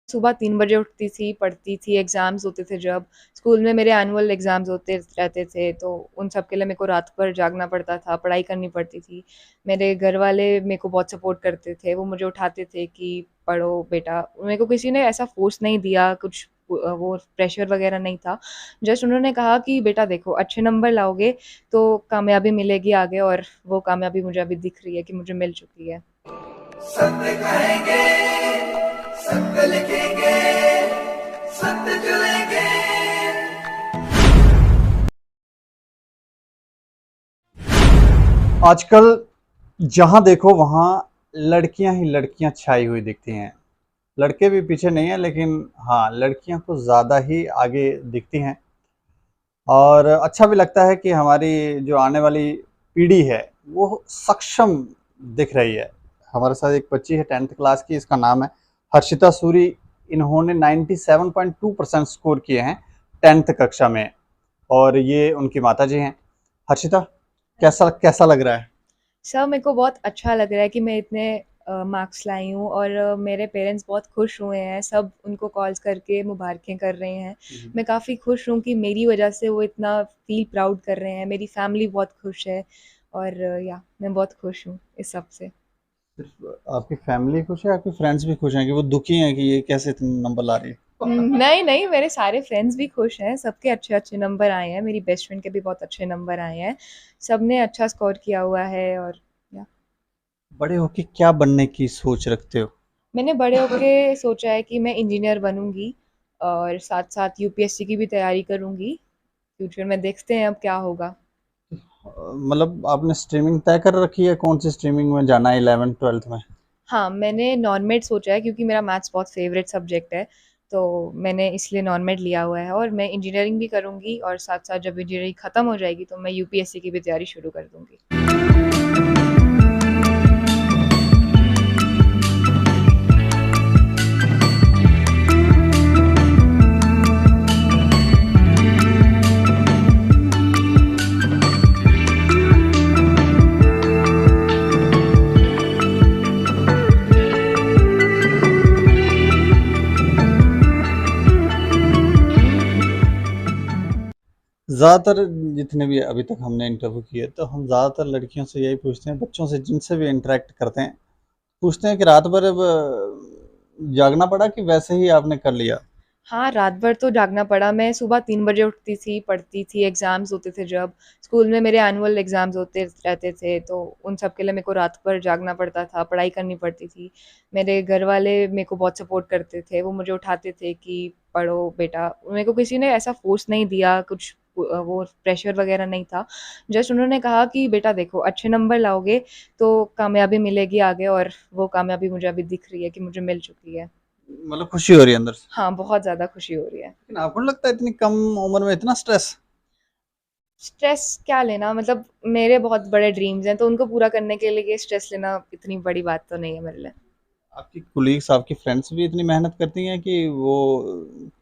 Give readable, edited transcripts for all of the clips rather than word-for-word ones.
सुबह 3 बजे उठती थी, पढ़ती थी, एग्ज़ाम्स होते थे जब, स्कूल में मेरे एनुअल एग्ज़ाम्स होते रहते थे, तो उन सब के लिए मेरे को रात भर जागना पड़ता था, पढ़ाई करनी पड़ती थी। मेरे घर वाले मेरे को बहुत सपोर्ट करते थे, वो मुझे उठाते थे कि पढ़ो बेटा। मेरे को किसी ने ऐसा फ़ोर्स नहीं दिया, कुछ वो प्रेशर वग़ैरह नहीं था। जस्ट उन्होंने कहा कि बेटा देखो अच्छे नंबर लाओगे, तो कामयाबी मिलेगी आगे और वो कामयाबी मुझे अभी दिख रही है कि मुझे मिल चुकी है। सत्य कहेंगे, सत्य लिखेंगे, सत्य चलेंगे। आजकल जहाँ देखो वहाँ लड़कियां ही लड़कियां छाई हुई दिखती हैं। लड़के भी पीछे नहीं है, लेकिन हाँ, लड़कियां कुछ ज़्यादा ही आगे दिखती हैं। और अच्छा भी लगता है कि हमारी जो आने वाली पीढ़ी है वो सक्षम दिख रही है। हमारे साथ एक बच्ची है 10th क्लास की, इसका नाम है हर्षिता सूरी। इन्होंने 97.2% स्कोर किए हैं 10th कक्षा में, और ये उनकी माता जी हैं। हर्षिता, कैसा कैसा लग रहा है? सर मेरे को बहुत अच्छा लग रहा है कि मैं इतने मार्क्स लाई हूँ और मेरे पेरेंट्स बहुत खुश हुए हैं, सब उनको कॉल्स करके मुबारकें कर रहे हैं। मैं काफ़ी खुश हूँ कि मेरी वजह से वो इतना फ़ील प्राउड कर रहे हैं, मेरी फैमिली बहुत खुश है और या मैं बहुत खुश हूँ इस सब से। सिर्फ आपकी फैमिली खुश है, आपके फ्रेंड्स भी खुश हैं कि वो दुखी हैं कि ये कैसे इतने नंबर ला रही है? नहीं, नहीं, मेरे सारे फ्रेंड्स भी खुश हैं, सबके अच्छे-अच्छे नंबर आए हैं, मेरी बेस्ट फ्रेंड के भी बहुत अच्छे नंबर आए हैं। सबने अच्छा स्कोर किया हुआ है और या बड़े होके क्या बनने की सोच रखते हो? मैंने बड़े होके सोचा है कि मैं इंजीनियर बनूँगी और साथ-साथ यूपीएससी की भी तैयारी करूँगी। फ्यूचर में देखते हैं अब क्या होगा। मतलब आपने स्ट्रीमिंग तय कर रखी है, कौन सी स्ट्रीमिंग में जाना है 11th 12th में? हाँ, मैंने नॉन-मेड सोचा है क्योंकि मेरा मैथ्स बहुत फ़ेवरेट सब्जेक्ट है, तो मैंने इसलिए नॉन-मेड लिया हुआ है और मैं इंजीनियरिंग भी करूँगी और साथ-साथ जब इंजीनियरिंग ख़त्म हो जाएगी तो मैं यूपीएससी की भी तैयारी शुरू कर दूँगी। ज़्यादातर जितने भी अभी तक हमने इंटरव्यू किए, तो हम ज़्यादातर लड़कियों से यही पूछते हैं, बच्चों से जिनसे भी इंटरेक्ट करते हैं, पूछते हैं कि रात भर अब जागना पड़ा कि वैसे ही आपने कर लिया? हाँ, रात भर तो जागना पड़ा। मैं सुबह 3 बजे उठती थी, पढ़ती थी, एग्ज़ाम्स होते थे जब, स्कूल में मेरे एनुअल एग्ज़ाम्स होते रहते थे, तो उन सब के लिए मेरे को रात भर जागना पड़ता था, पढ़ाई करनी पड़ती थी। मेरे घर वाले मेरे को बहुत सपोर्ट करते थे, वो मुझे उठाते थे कि पढ़ो बेटा। मेरे को किसी ने ऐसा फ़ोर्स नहीं दिया, कुछ वो प्रेशर वग़ैरह नहीं था। जस्ट उन्होंने कहा कि बेटा देखो अच्छे नंबर लाओगे, तो कामयाबी मिलेगी आगे और वो कामयाबी मुझे अभी दिख रही है कि मुझे मिल चुकी है। मतलब खुशी हो रही है अंदर से? हाँ, बहुत ज़्यादा खुशी हो रही है। लेकिन आपको नहीं लगता इतनी कम उम्र में इतना स्ट्रेस? स्ट्रेस क्या लेना, मतलब मेरे बहुत बड़े ड्रीम्स हैं, तो उनको पूरा करने के लिए स्ट्रेस लेना इतनी बड़ी बात तो नहीं है मेरे लिए। आपकी कोलीग्स, आपकी फ्रेंड्स भी इतनी मेहनत करती हैं कि वो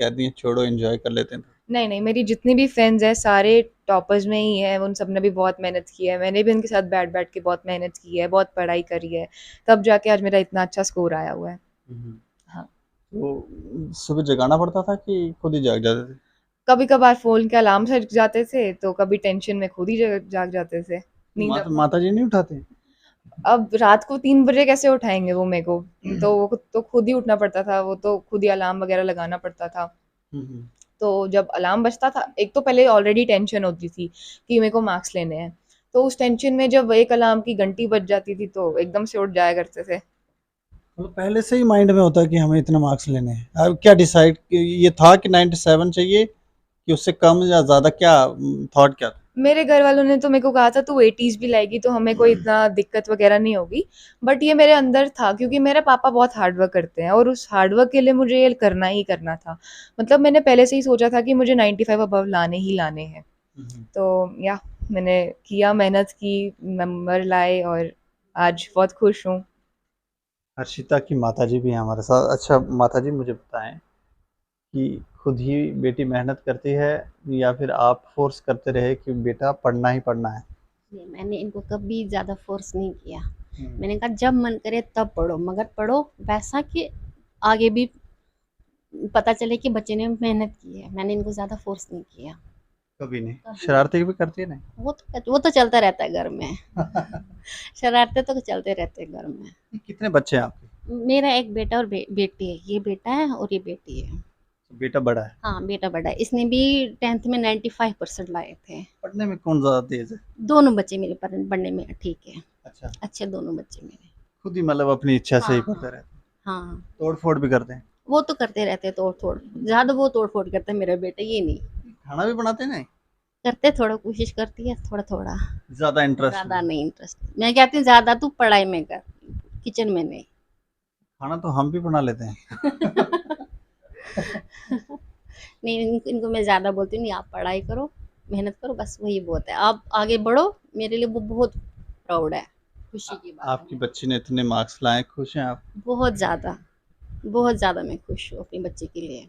कहती हैं छोड़ो, एंजॉय कर लेते हैं? नहीं, नहीं, मेरी जितनी भी फ्रेंड्स हैं सारे टॉपर्स में ही हैं, उन सब ने भी बहुत मेहनत की है। मैंने भी उनके साथ बैठ-बैठ के बहुत मेहनत की है, बहुत पढ़ाई करी है, तब जाके आज मेरा इतना अच्छा स्कोर आया हुआ है। हम्म। हाँ, तो सुबह जगाना पड़ता था कि खुद ही जाग जाते थे? कभी-कभार फ़ोन के अलार्म से जग जाते थे, तो कभी टेंशन में खुद ही ज जाग जाते थे। नींद माता जी नहीं उठाते? अब रात को 3 बजे कैसे उठाएँगे वो मेरे को? तो वो तो खुद ही उठना पड़ता था, वो तो खुद ही अलार्म वग़ैरह लगाना पड़ता था। हम्म। तो जब अलार्म बजता था, एक तो पहले ऑलरेडी टेंशन होती थी कि मेरे को मार्क्स लेने हैं। तो उस टेंशन में जब एक अलार्म की घंटी बज जाती थी तो एकदम से उठ जाया करते थे। मतलब पहले से ही माइंड में होता है कि हमें इतने मार्क्स लेने हैं। अब क्या डिसाइड, ये था कि 97 चाहिए कि उससे कम या ज़्यादा, क्या थॉट क्या था? मेरे घर वालों ने तो मेरे को कहा था तू 80s भी लाएगी तो हमें कोई इतना दिक्कत वगैरह नहीं होगी। बट ये मेरे अंदर था क्योंकि मेरे पापा बहुत हार्ड वर्क करते हैं और उस हार्ड वर्क के लिए मुझे ये करना ही करना था। मतलब मैंने पहले से ही सोचा था कि मुझे 95 अबव लाने ही लाने हैं। हम्म। तो या मैंने किया, मेहनत की, नंबर लाए और आज बहुत खुश हूँ। हर्षिता की माताजी भी हैं हमारे साथ। अच्छा माताजी, मुझे बताएं कि खुद ही बेटी मेहनत करती है या फिर आप फोर्स करते रहे कि बेटा पढ़ना ही पढ़ना है? नहीं, मैंने इनको कभी ज़्यादा फ़ोर्स नहीं किया। हम्म। मैंने कहा जब मन करे तब पढ़ो, मगर पढ़ो वैसा कि आगे भी पता चले कि बच्चे ने मेहनत की है। मैंने इनको ज़्यादा फोर्स नहीं किया। कभी नहीं। कभी शरारती भी करती है नहीं? वो तो चलता रहता है घर में। शरारतें तो चलते रहते हैं घर में। कितने बच्चे हैं आपके? मेरा एक बेटा और बेटी है। ये बेटा है और ये बेटी है। बेटा बड़ा है। हाँ, बेटा बड़ा है। इसने भी 10th में 95% लाए थे। पढ़ने में कौन ज़्यादा तेज़ है? दोनों बच्चे मेरे पढ़ने में ठीक है। अच्छा। अच्छे दोनों बच्चे मेरे। खुद ही मतलब अपनी इच्छा से हाँ, ही हाँ, पढ़ते रहते हैं। हाँ। तोड़-फोड़ भी करते हैं? वो तो करते रहते हैं तोड़-फोड़। ज़्यादा वो तोड़-फोड़ करता है मेरा बेटा, ये नहीं। खाना भी बनाते हैं नहीं? करते थोड़ा, कोशिश करती है थोड़ा-थोड़ा। ज़्यादा इंटरेस्ट ज़्यादा नहीं? नहीं इंटरेस्ट। मैं कहती हूँ ज़्यादा तू पढ़ाई में कर, किचन में नहीं। खाना तो हम भी बना लेते हैं। नहीं, इनको मैं ज़्यादा बोलती हूँ नहीं, आप पढ़ाई करो, मेहनत करो, बस वही बहुत है। आप आगे बढ़ो, मेरे लिए वो बहुत प्राउड है, खुशी की बात आपकी है। बच्ची ने इतने मार्क्स लाए, खुश हैं आप? बहुत ज़्यादा मैं खुश हूँ अपनी बच्ची के लिए।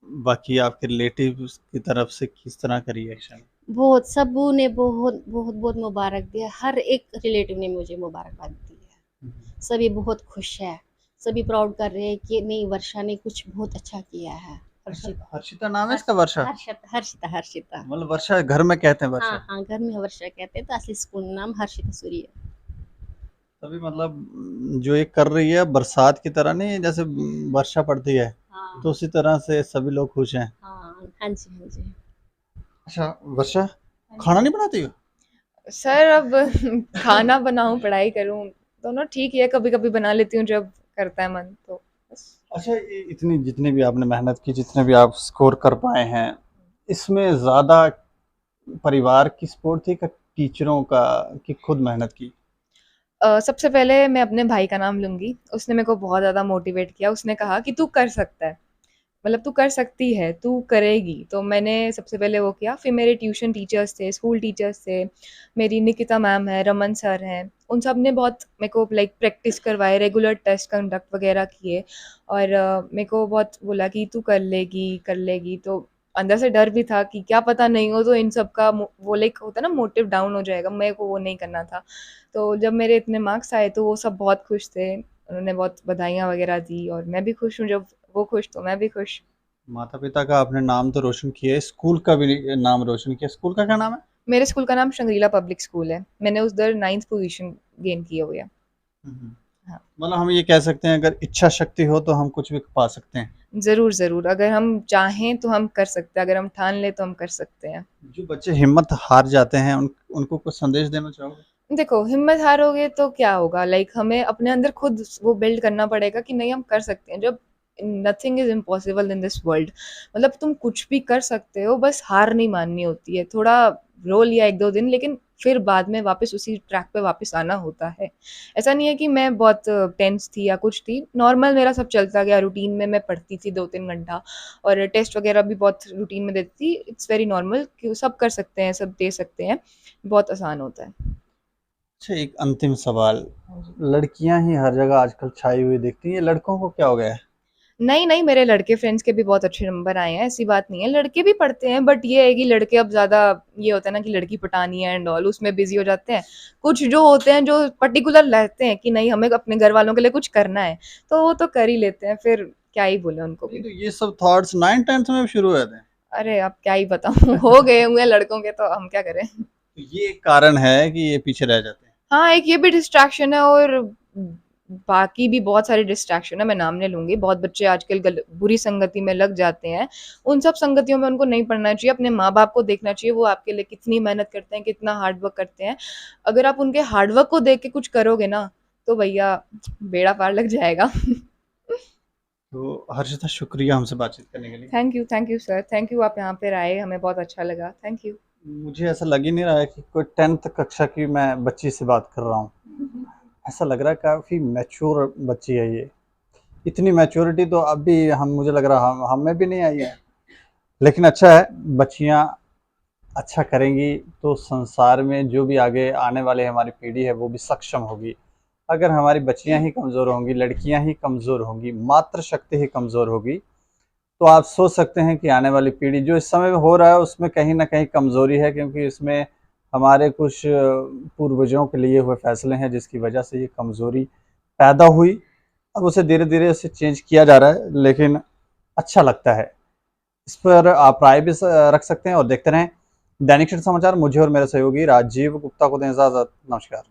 बाकी आपके रिलेटिव्स की तरफ से किस तरह का रिएक्शन? बहुत, सबों ने बहुत मुबारक दिया। हर एक रिलेटिव ने मुझे मुबारकबाद दी है। सभी बहुत खुश है। सभी प्राउड कर रहे हैं कि नहीं, वर्षा ने कुछ बहुत अच्छा किया है। हर्षिता। हर्षिता नाम है इसका, वर्षा? हर्षिता। मतलब वर्षा घर में कहते हैं हाँ, वर्षा? हाँ, घर में वर्षा कहते हैं, तो असली स्कूल नाम हर्षिता सूरी है। तभी मतलब जो ये कर रही है बरसात की तरह नहीं, जैसे वर्षा पड़ती है हाँ, तो उसी तरह से सभी लोग खुश हैं। हाँ, हाँ जी, हाँ जी। अच्छा वर्षा, खाना नहीं बनाती हो? सर अब खाना बनाऊँ, पढ़ाई करूँ, दोनों ठीक ही है, कभी-कभी बना लेती हूँ जब करता है मन तो बस। अच्छा, ये इतनी जितनी भी आपने मेहनत की, जितने भी आप स्कोर कर पाए हैं, इसमें ज़्यादा परिवार की सपोर्ट थी, का टीचरों का, कि खुद मेहनत की? सबसे पहले मैं अपने भाई का नाम लूँगी, उसने मेरे को बहुत ज़्यादा मोटिवेट किया, उसने कहा कि तू कर सकता है, मतलब तू कर सकती है, तू करेगी। तो मैंने सबसे पहले वो किया, फिर मेरे ट्यूशन टीचर्स थे, स्कूल टीचर्स थे, मेरी निकिता मैम है, रमन सर हैं, उन सब ने बहुत मेरे को लाइक प्रैक्टिस करवाए, रेगुलर टेस्ट कंडक्ट वगैरह किए और मेरे को बहुत बोला कि तू कर लेगी। तो अंदर से डर भी था कि क्या पता नहीं हो तो इन सब का वो लाइक होता है ना, मोटिव डाउन हो जाएगा, मेरे को वो नहीं करना था। तो जब मेरे इतने मार्क्स आए तो वो सब बहुत खुश थे, उन्होंने बहुत बधाइयाँ वगैरह दी और मैं भी खुश हूँ, जब वो खुश तो मैं भी खुश। माता-पिता का आपने नाम तो रोशन किया है, स्कूल का भी नाम रोशन किया। स्कूल का क्या नाम है? मेरे स्कूल का नाम शंग्रीला पब्लिक स्कूल है। मैंने उधर 9th पोज़ीशन गेन की हुई है। हुँ, हुँ। हाँ, मतलब हम ये कह सकते हैं अगर इच्छा शक्ति हो तो हम कुछ भी पा सकते हैं। ज़रूर, ज़रूर। अगर हम चाहें तो हम कर सकते हैं, अगर हम ठान लें तो हम कर सकते हैं। जो बच्चे हिम्मत हार जाते हैं उनको कुछ संदेश देना चाहोगे? देखो, हिम्मत हारोगे तो क्या होगा, लाइक हमें अपने अंदर खुद वो बिल्ड करना पड़ेगा कि नहीं हम कर सकते हैं। जब nothing is impossible in this world, मतलब तुम कुछ भी कर सकते हो, बस हार नहीं माननी होती है। थोड़ा रो लिया 1-2 दिन, लेकिन फिर बाद में वापस उसी ट्रैक पे वापस आना होता है। ऐसा नहीं है कि मैं बहुत टेंस थी या कुछ थी, नॉर्मल मेरा सब चलता गया, रूटीन में मैं पढ़ती थी 2-3 घंटा और टेस्ट वगैरह भी बहुत रूटीन में देती थी। इट्स वेरी नॉर्मल कि सब कर सकते हैं, सब दे सकते हैं, बहुत आसान होता है। अच्छा, एक अंतिम सवाल, हाँ जी। लड़कियाँ ही हर जगह आजकल छाई हुई दिखती हैं, लड़कों को क्या हो गया है? नहीं, नहीं, मेरे लड़के फ्रेंड्स के भी बहुत अच्छे नंबर आए हैं, ऐसी बात नहीं है। लड़के भी पढ़ते हैं, बट ये है कि लड़के अब ज़्यादा ये होता है ना कि लड़की पटानी है एंड ऑल, उसमें बिज़ी हो जाते हैं। कुछ जो होते हैं, जो पर्टिकुलर रहते हैं कि नहीं हमें अपने घरवालों के लिए कुछ करना है, तो वो तो कर ही लेते हैं, फिर क्या ही बोलें उनको नहीं भी। तो ये सब थॉट्स 9th-10th में भी शुरू हुए थे। अरे! अब क्या ही बताऊँ हो गए हुए हैं लड़कों के, तो हम क्या करें? तो ये एक कारण है कि ये पीछे रह जाते हैं। हाँ, एक ये भी डिस्ट्रैक्शन है और बाकी भी बहुत सारे डिस्ट्रैक्शन है, मैं नाम नहीं लूँगी। बहुत बच्चे आजकल बुरी संगति में लग जाते हैं। उन सब संगतियों में उनको नहीं पढ़ना चाहिए, अपने माँ-बाप को देखना चाहिए, वो आपके लिए कितनी मेहनत करते हैं, कितना हार्ड वर्क करते हैं। अगर आप उनके हार्ड वर्क को देख के कुछ करोगे ना, तो भैया बेड़ा पार लग जाएगा। तो हर्षिता, शुक्रिया हमसे बातचीत करने के लिए। Thank you sir, thank you आप यहाँ पे आए, हमें बहुत अच्छा लगा। Thank you. मुझे ऐसा लग ही नहीं रहा है कि कोई 10th कक्षा की मैं बच्ची से बात कर रहा हूँ। ऐसा लग रहा है काफ़ी मैच्योर बच्ची है ये। इतनी मैच्योरिटी तो अभी हम मुझे लग रहा हम में भी नहीं आई है। लेकिन अच्छा है, बच्चियाँ अच्छा करेंगी तो संसार में जो भी आगे आने वाले हमारी पीढ़ी है वो भी सक्षम होगी। अगर हमारी बच्चियाँ ही कमज़ोर होंगी, लड़कियाँ ही कमज़ोर होंगी, मातृ शक्ति ही कमज़ोर होगी, तो आप सोच सकते हैं कि आने वाली पीढ़ी जो इस समय में हो रहा है उसमें कहीं न कहीं कमज़ोरी है, क्योंकि इसमें हमारे कुछ पूर्वजों के लिए हुए फ़ैसले हैं जिसकी वजह से ये कमज़ोरी पैदा हुई। अब उसे धीरे-धीरे उसे चेंज किया जा रहा है, लेकिन अच्छा लगता है। इस पर आप राय भी रख सकते हैं और देखते रहें दैनिक क्षण समाचार। मुझे और मेरे सहयोगी राजीव गुप्ता को दें इजाज़त। नमस्कार।